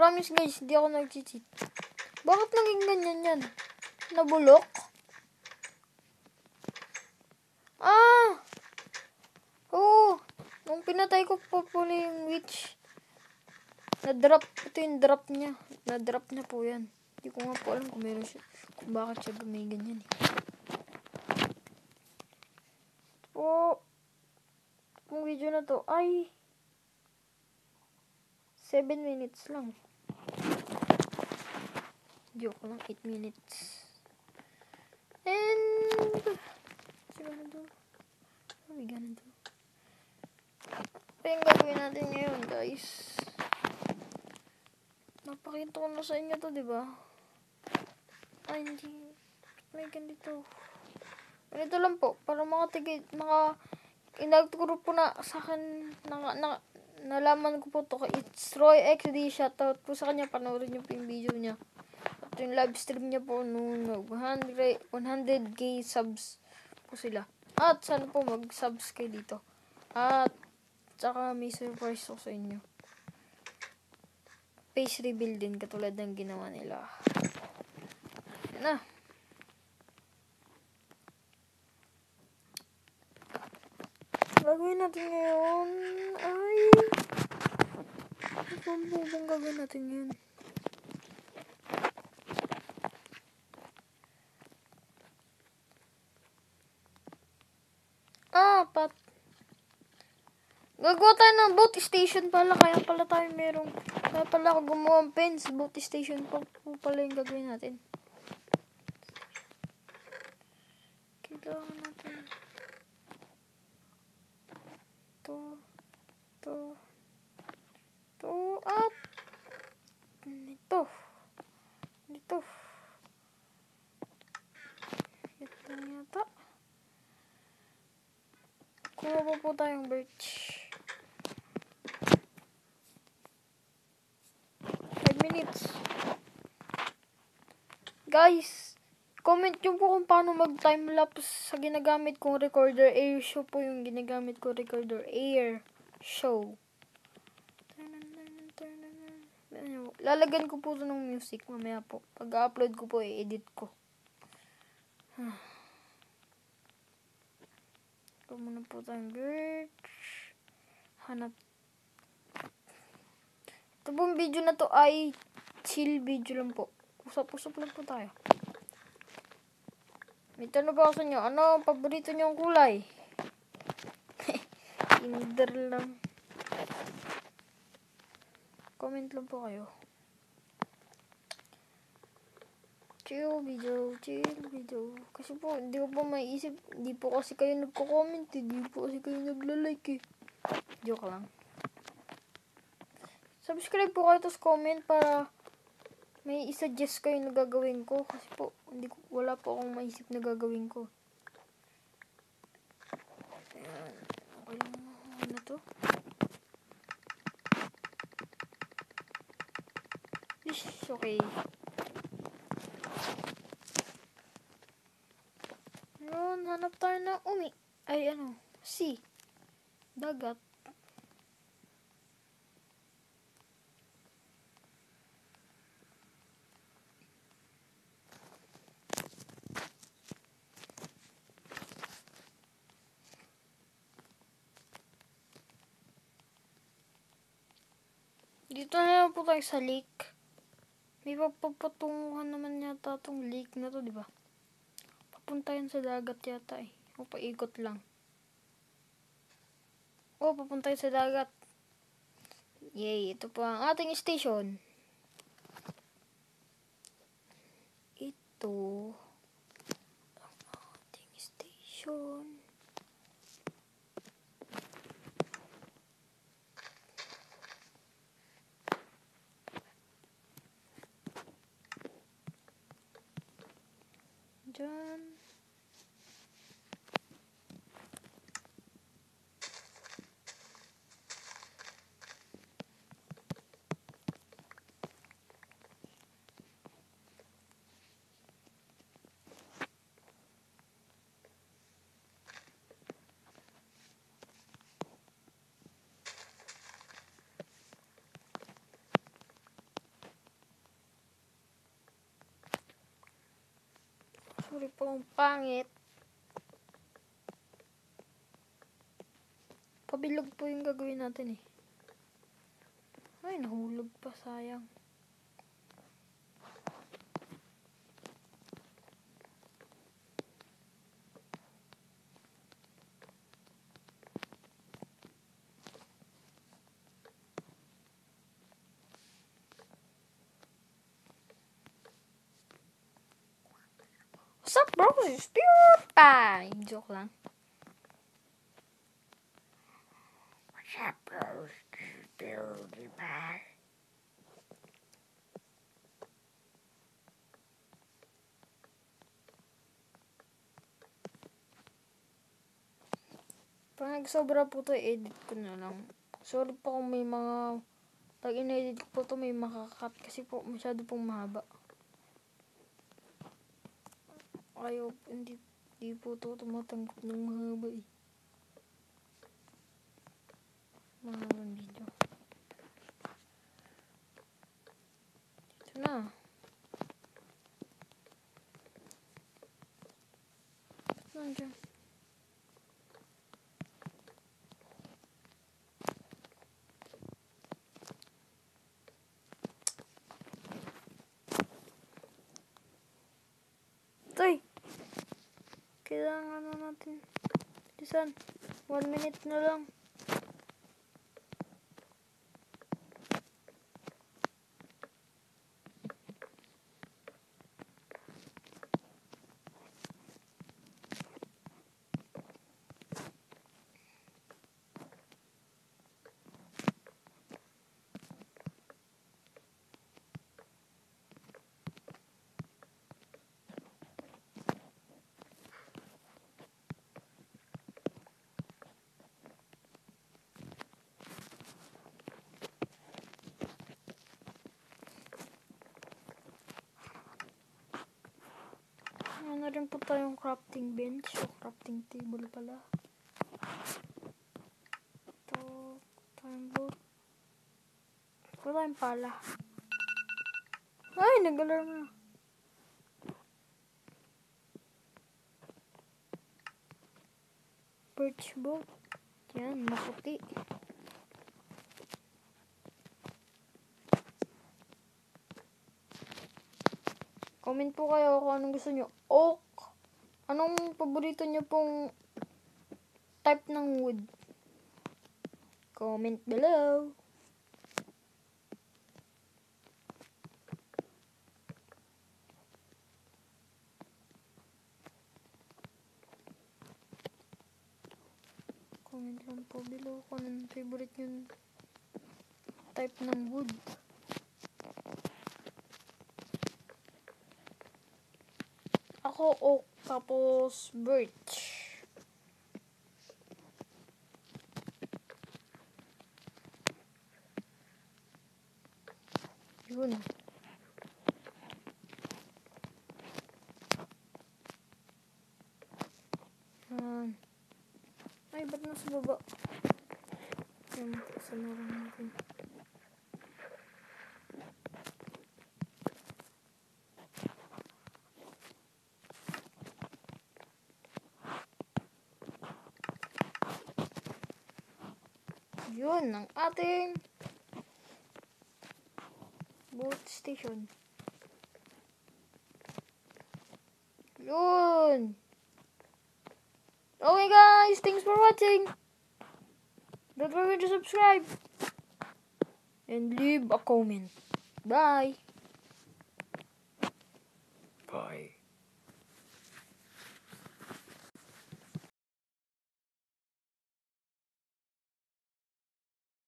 Promise guys, hindi ako nag-cheat. Bakit naging ganyan yan? Nabulok? Oo. Nung pinatay ko po pala yung witch, na-drop. Ito yung drop niya. Na-drop na po yan. Hindi ko nga po alam kung meron siya. Kung bakit siya may ganyan eh. Yung video na to ay 7 minutes lang. Joke lang, 8 minutes. And what are we gonna do? Ito yung gagawin natin ngayon, guys. Napakita ko na sa inyo to, diba? Ay, hindi. May ganito. Ganito lang po. Para inagturo po na sa akin, nalaman ko po to kay It's Roy XD. Shoutout po sa kanya. Panoorin niyo po yung video niya. At yung live stream niya po nung 100k subs po sila. At sana po mag-subs kayo dito. At saka may surprise ko sa inyo. Face reveal din katulad ng ginawa nila. Yan na. Gagawin natin ngayon ay... Ano bang gagawin natin ngayon? Gagawa tayo ng boat station pala. Kaya pala ako gumawa ng pens. Boat station po pala yung gagawin natin. Kailangan natin at nito. Ito yata. Kuha po tayong birch. 5 minutes. Guys, comment nyo po kung paano mag-timelapse sa ginagamit kong recorder. Air show po yung ginagamit ko recorder. Air show. Lalagyan ko po ito ng music mamaya po. Pag-upload ko po, i-edit ko. Ito muna po tayong birch. Hanap. Ito pong video na to ay chill video lang po. Usap-usap lang po tayo. May tanong ba ako sa inyo? Ano ang paborito niyong kulay? Kinder lang. Comment lang po kayo. Chill video. Kasi po, hindi ko po maiisip. Hindi po kasi kayo nagko-comment. Hindi po kasi kayo nagla-like eh. Joke lang. Subscribe po kayo, tapos comment para may i-suggest kayo na gagawin ko. Kasi po, wala po akong maisip na gagawin ko. Ayan. Okay lang na to. This is okay. Ngayon, hanap tayo ng sea. Dagat. Dito na lang po tayo sa lake. May papatunguhan naman yata itong lake na to, di ba? Papunta yan sa dagat yata eh. O paikot lang. O, papunta yan sa dagat. Yay, ito po ang ating station. Ito ang ating station. Diyan. Sorry po kung pangit. Pabilog po yung gagawin natin eh. Ay, nahulog pa, sayang. What's up, bro? It's PewDiePie! Joke lang. What's up, bro? It's PewDiePie. Pag nagsobra po to, edit ko na lang. Sorry po kung may mga... Pag in-edit ko po to, may makakat kasi po masyado pong mahaba. Ayaw, hindi po to tumatanggap ng mahaba eh. Mahabang video. Ito na. Nandiyan. Toy! Kailangan na natin. Bilisan. 1 minute na lang. Ano rin po tayong crafting bench o crafting table pala. Ito, tayong boat. Ito tayong pala. Ay, nag-alarm na. Birch boat. Yan, maputi. Comment po kayo kung anong gusto nyo. Oak. Anong paborito nyo pong type ng wood? Comment below. Comment lang po below kung anong favorite nyo type ng wood. Ako oak tapos birch. Yun. Ay, ba't nasa baba? Yan, kasaluran natin. Yun, ang ating boat station. Yun. Okay guys, thanks for watching. Don't forget to subscribe and leave a comment. Bye.